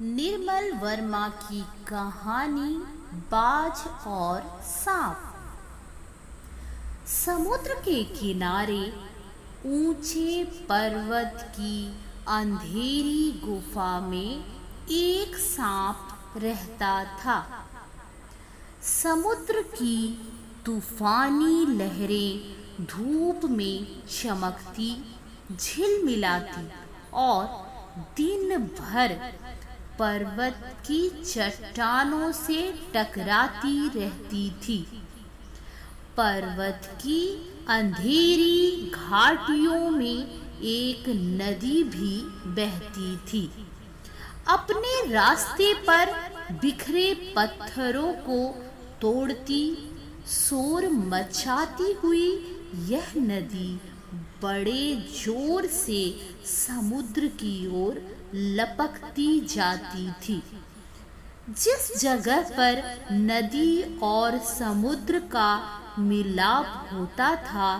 निर्मल वर्मा की कहानी बाज और सांप। समुद्र के किनारे ऊंचे पर्वत की अंधेरी गुफा में एक सांप रहता था। समुद्र की तूफानी लहरें धूप में चमकती, झिलमिलाती और दिन भर पर्वत की चट्टानों से टकराती रहती थी। पर्वत की अंधेरी घाटियों में एक नदी भी बहती थी। अपने रास्ते पर बिखरे पत्थरों को तोड़ती, शोर मचाती हुई यह नदी बड़े जोर से समुद्र की ओर लपकती जाती थी। जिस जगह पर नदी और समुद्र का मिलाप होता था,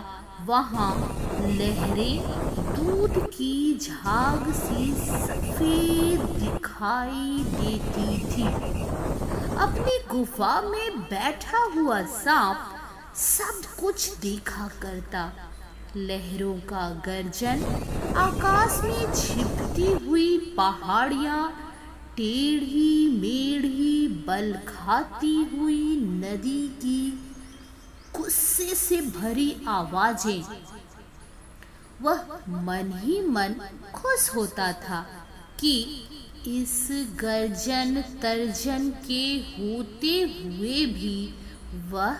वहाँ लहरें दूध की झाग सी सफेद दिखाई देती थी। अपनी गुफा में बैठा हुआ सांप सब कुछ देखा करता। लहरों का गर्जन, आकाश में छिपती हुई पहाड़ियाँ, टेढ़ी मेढ़ी बल खाती हुई नदी की गुस्से से भरी आवाजें। वह मन ही मन खुश होता था कि इस गर्जन तर्जन के होते हुए भी वह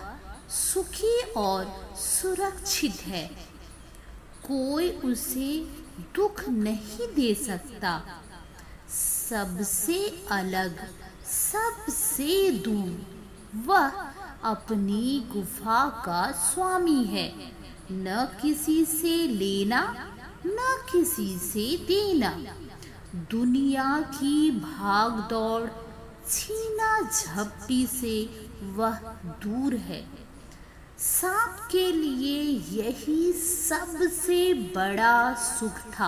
सुखी और सुरक्षित है। कोई उसे दुख नहीं दे सकता। सबसे अलग, सबसे दूर वह अपनी गुफा का स्वामी है। न किसी से लेना, न किसी से देना। दुनिया की भाग दौड़, छीना झपटी से वह दूर है। सांप के लिए यही सबसे बड़ा सुख था।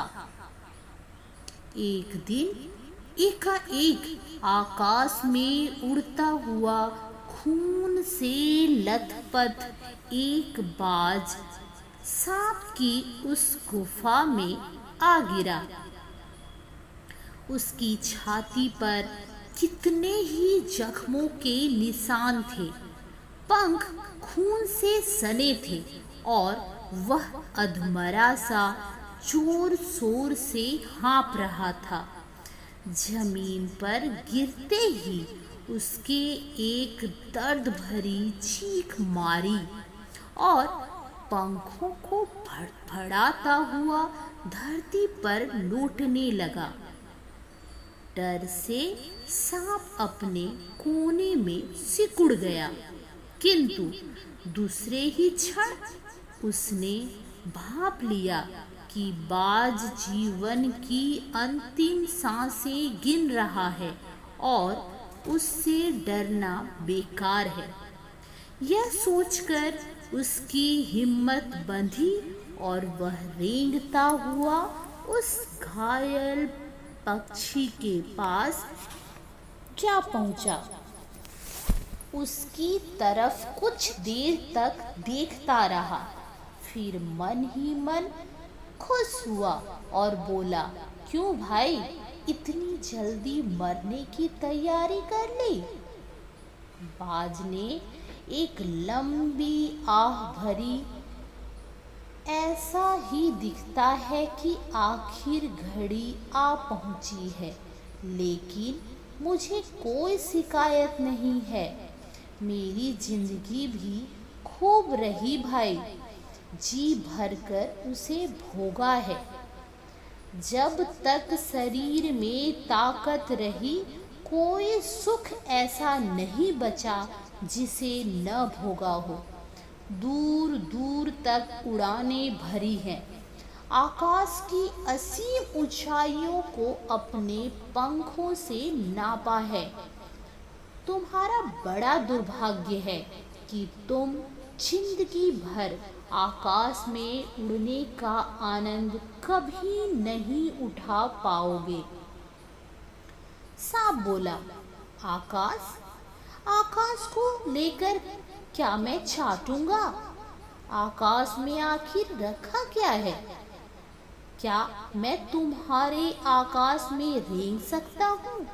एक दिन एकाएक आकाश में उड़ता हुआ खून से लथपथ एक बाज सांप की उस गुफा में आ गिरा। उसकी छाती पर कितने ही जख्मों के निशान थे। पंख खून से सने थे और वह अधमरा सा जोर शोर से हाँफ रहा था। जमीन पर गिरते ही उसके एक दर्द भरी चीख मारी और पंखों को फड़फड़ाता हुआ धरती पर लौटने लगा। डर से सांप अपने कोने में सिकुड़ गया, किंतु दूसरे ही क्षण उसने भांप लिया कि बाज जीवन की अंतिम सांसें गिन रहा है और उससे डरना बेकार है। यह सोचकर उसकी हिम्मत बंधी और वह रेंगता हुआ उस घायल पक्षी के पास जा पहुंचा। उसकी तरफ कुछ देर तक देखता रहा, फिर मन ही मन खुश हुआ और बोला, क्यों भाई, इतनी जल्दी मरने की तैयारी कर ली? बाज ने एक लंबी आह भरी, ऐसा ही दिखता है कि आखिर घड़ी आ पहुंची है, लेकिन मुझे कोई शिकायत नहीं है। मेरी जिंदगी भी खूब रही भाई, जी भरकर उसे भोगा है। जब तक शरीर में ताकत रही, कोई सुख ऐसा नहीं बचा जिसे न भोगा हो। दूर दूर तक उड़ानें भरी हैं, आकाश की असीम ऊंचाइयों को अपने पंखों से नापा है। तुम्हारा बड़ा दुर्भाग्य है कि तुम जिंदगी भर आकाश में उड़ने का आनंद कभी नहीं उठा पाओगे। सांप बोला, आकाश, आकाश को लेकर क्या मैं चाटूंगा? आकाश में आखिर रखा क्या है? क्या मैं तुम्हारे आकाश में रेंग सकता हूँ?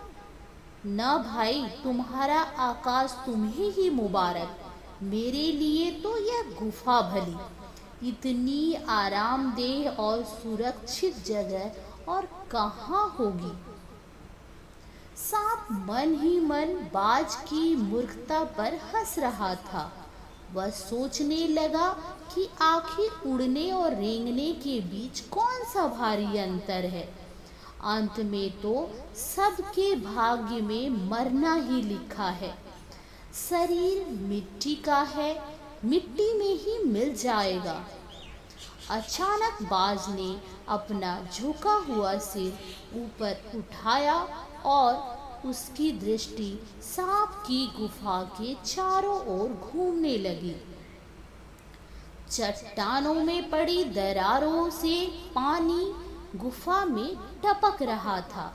न भाई, तुम्हारा आकाश तुम्हें ही मुबारक। मेरे लिए तो यह गुफा भली, इतनी आरामदेह और सुरक्षित जगह और कहाँ होगी। सांप मन ही मन बाज की मूर्खता पर हंस रहा था। वह सोचने लगा कि आखिर उड़ने और रेंगने के बीच कौन सा भारी अंतर है। अंत में तो सबके भाग्य में मरना ही लिखा है। शरीर मिट्टी का है, मिट्टी में ही मिल जाएगा। अचानक बाज ने अपना झुका हुआ सिर ऊपर उठाया और उसकी दृष्टि सांप की गुफा के चारों ओर घूमने लगी। चट्टानों में पड़ी दरारों से पानी गुफा में टपक रहा था।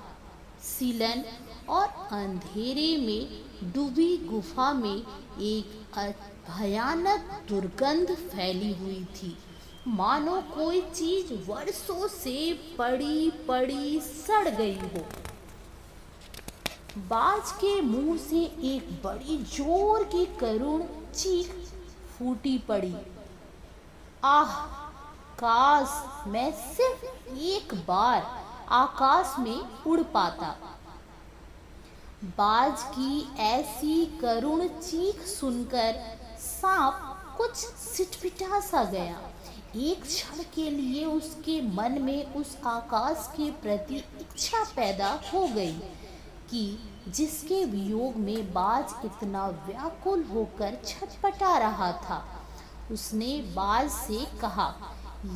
सीलन और अंधेरे में डूबी गुफा में एक भयानक दुर्गंध फैली हुई थी, मानो कोई चीज वर्षों से पड़ी पड़ी सड़ गई हो। बाज के मुंह से एक बड़ी जोर की करुण चीख फूटी पड़ी। आह, काश मैं सिर्फ एक बार आकाश में उड़ पाता। बाज की ऐसी करुण चीख सुनकर सांप कुछ सिटपिटा सा गया। एक क्षण के लिए उसके मन में उस आकाश के प्रति इच्छा पैदा हो गई कि जिसके वियोग में बाज इतना व्याकुल होकर छटपटा रहा था। उसने बाज से कहा,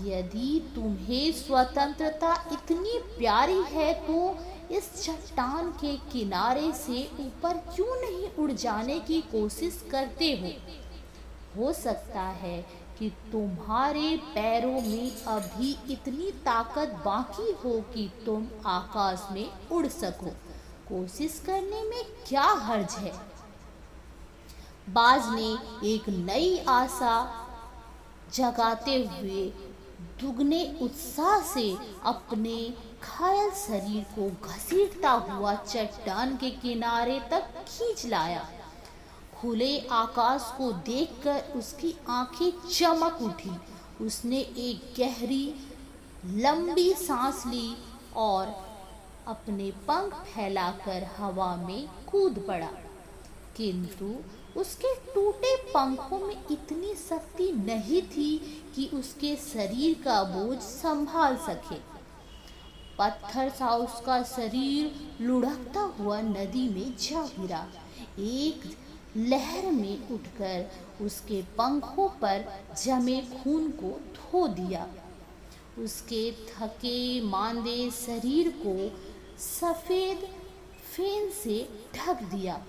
यदि तुम्हें स्वतंत्रता इतनी प्यारी है तो इस चट्टान के किनारे से ऊपर क्यों नहीं उड़ जाने की कोशिश करते हो सकता है कि तुम्हारे पैरों में अभी इतनी ताकत बाकी हो कि तुम आकाश में उड़ सको। कोशिश करने में क्या हर्ज है। बाज ने एक नई आशा जगाते हुए दुगने उत्साह से अपने घायल शरीर को घसीटता हुआ चट्टान के किनारे तक खींच लाया। खुले आकाश को देखकर उसकी आंखें चमक उठी। उसने एक गहरी लंबी सांस ली और अपने पंख फैलाकर हवा में कूद पड़ा, किंतु उसके टूटे पंखों में इतनी शक्ति नहीं थी कि उसके शरीर का बोझ संभाल सके। पत्थर सा उसका शरीर लुढ़कता हुआ नदी में जा गिरा। एक लहर में उठकर उसके पंखों पर जमे खून को धो दिया। उसके थके मांदे शरीर को सफेद फेन से ढक दिया।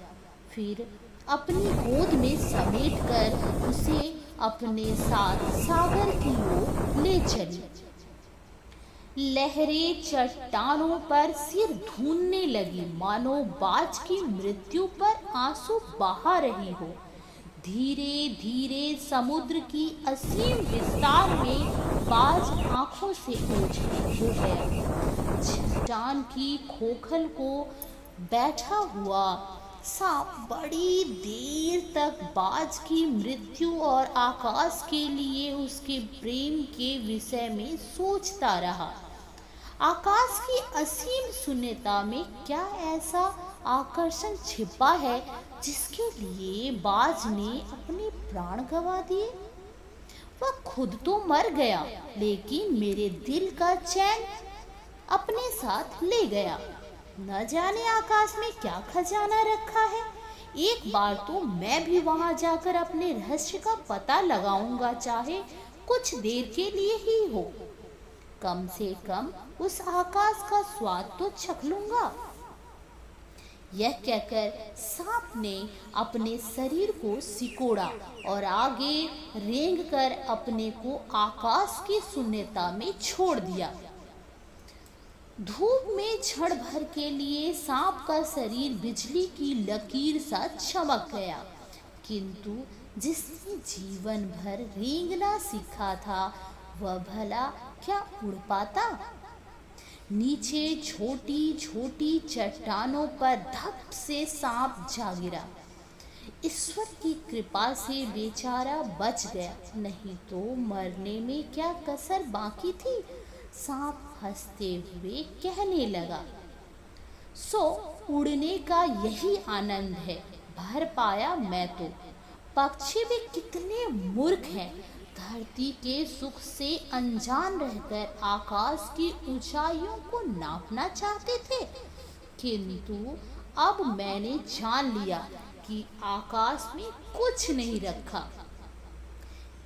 फिर अपनी गोद में समेटकर उसे अपने साथ सागर की ओर ले चली। लहरें चट्टानों पर सिर धूनने लगी, मानो बाज की मृत्यु पर आंसू बहा रही हो। धीरे धीरे समुद्र की असीम विस्तार में बाज आंखों से ओझल हो गया। चट्टान की खोखल को बैठा हुआ सांप बड़ी देर तक बाज की मृत्यु और आकाश के लिए उसके प्रेम के विषय में सोचता रहा। आकाश की असीम शून्यता में क्या ऐसा आकर्षण छिपा है जिसके लिए बाज ने अपने प्राण गंवा दिए? वह खुद तो मर गया, लेकिन मेरे दिल का चैन अपने साथ ले गया। न जाने आकाश में क्या खजाना रखा है। एक बार तो मैं भी वहां जाकर अपने रहस्य का पता लगाऊंगा, चाहे कुछ देर के लिए ही हो। कम से कम उस आकाश का स्वाद तो चख लूंगा। यह कहकर सांप ने अपने शरीर को सिकोड़ा और आगे रेंगकर अपने को आकाश की शून्यता में छोड़ दिया। धूप में क्षण भर के लिए सांप का शरीर बिजली की लकीर सा चमक गया, किंतु जिसने जीवन भर रेंगना सीखा था वह भला क्या उड़ पाता। नीचे छोटी छोटी चट्टानों पर धप से सांप जा गिरा। ईश्वर की कृपा से बेचारा बच गया, नहीं तो मरने में क्या कसर बाकी थी। सांप हंसते हुए कहने लगा, सो उड़ने का यही आनंद है, भर पाया मैं तो। पक्षी भी कितने मूर्ख हैं, धरती के सुख से अनजान रहकर आकाश की ऊंचाइयों को नापना चाहते थे, किंतु अब मैंने जान लिया कि आकाश में कुछ नहीं रखा,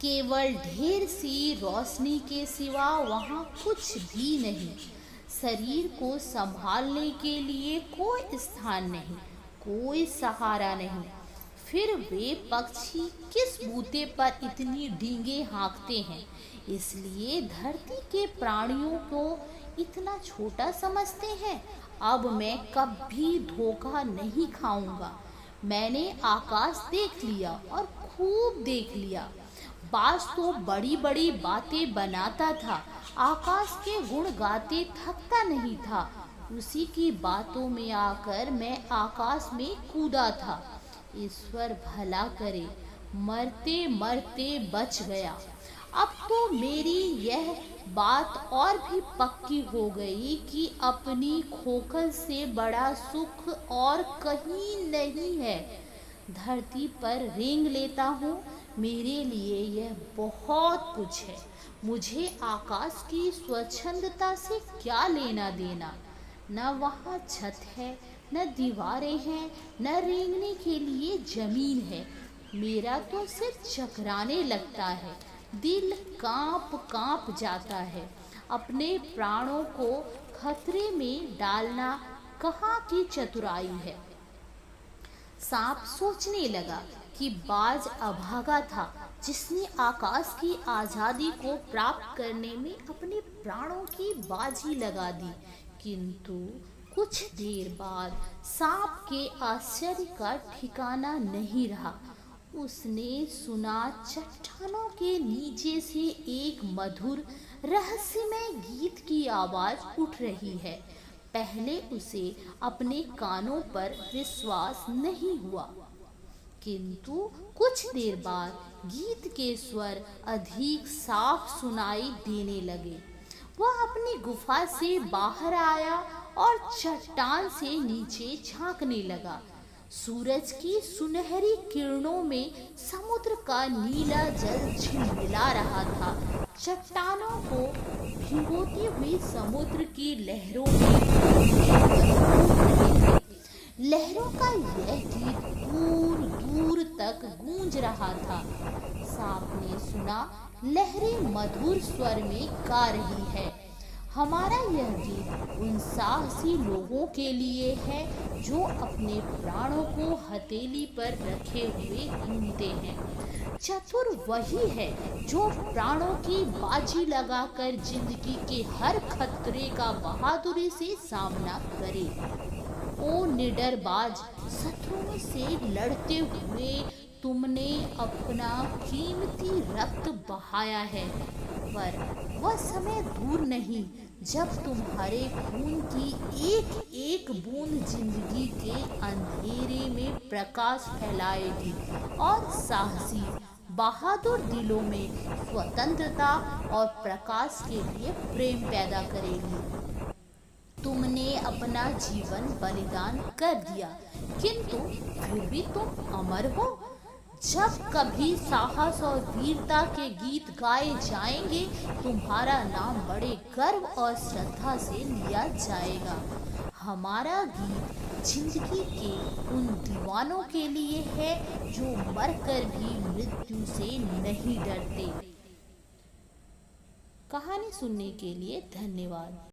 केवल ढेर सी रोशनी के सिवा वहाँ कुछ भी नहीं। शरीर को संभालने के लिए कोई स्थान नहीं, कोई सहारा नहीं। फिर वे पक्षी किस बूते पर इतनी डींगे हाँकते हैं, इसलिए धरती के प्राणियों को इतना छोटा समझते हैं। अब मैं कभी धोखा नहीं खाऊंगा। मैंने आकाश देख लिया और खूब देख लिया। बाज तो बड़ी बड़ी बातें बनाता था, आकाश के गुण गाते थकता नहीं था। उसी की बातों में आकर मैं आकाश में कूदा था। ईश्वर भला करे, मरते मरते बच गया। अब तो मेरी यह बात और भी पक्की हो गई कि अपनी खोखल से बड़ा सुख और कहीं नहीं है। धरती पर रेंग लेता हूँ, मेरे लिए यह बहुत कुछ है। मुझे आकाश की स्वच्छंदता से क्या लेना देना। न वहाँ छत है, न दीवारें हैं, न रेंगने के लिए जमीन है। मेरा तो सिर चकराने लगता है, दिल कांप कांप जाता है। अपने प्राणों को खतरे में डालना कहाँ की चतुराई है। सांप सोचने लगा कि बाज अभागा था, जिसने आकाश की आज़ादी को प्राप्त करने में अपने प्राणों की बाजी लगा दी। किंतु कुछ देर बाद सांप के आश्चर्य का ठिकाना नहीं रहा। उसने सुना चट्टानों के नीचे से एक मधुर रहस्यमय गीत की आवाज उठ रही है। पहले उसे अपने कानों पर विश्वास नहीं हुआ, किंतु कुछ देर बाद गीत के स्वर अधिक साफ सुनाई देने लगे। वह अपनी गुफा से बाहर आया और चट्टान से नीचे झांकने लगा। सूरज की सुनहरी किरणों में समुद्र का नीला जल झिलमिला रहा था। चट्टानों को भिगोती हुई समुद्र की लहरों में लहरों का यह गीत दूर दूर तक गूंज रहा था। सांप ने सुना, लहरें मधुर स्वर में गा रही है, हमारा यह गीत उन साहसी लोगों के लिए है जो अपने प्राणों को हथेली पर रखे हुए घूमते हैं। चतुर वही है जो प्राणों की बाजी लगाकर जिंदगी के हर खतरे का बहादुरी से सामना करे। ओ निडर बाज, शत्रुओं से लड़ते हुए तुमने अपना कीमती रक्त बहाया है, पर वह समय दूर नहीं जब तुम्हारे खून की एक एक बूंद जिंदगी के अंधेरे में प्रकाश फैलाएगी और साहसी बहादुर दिलों में स्वतंत्रता और प्रकाश के लिए प्रेम पैदा करेगी। तुमने अपना जीवन बलिदान कर दिया, किंतु फिर भी तुम अमर हो। जब कभी साहस और वीरता के गीत गाए जाएंगे, तुम्हारा नाम बड़े गर्व और श्रद्धा से लिया जाएगा। हमारा गीत जिंदगी के उन दीवानों के लिए है जो मरकर भी मृत्यु से नहीं डरते। कहानी सुनने के लिए धन्यवाद।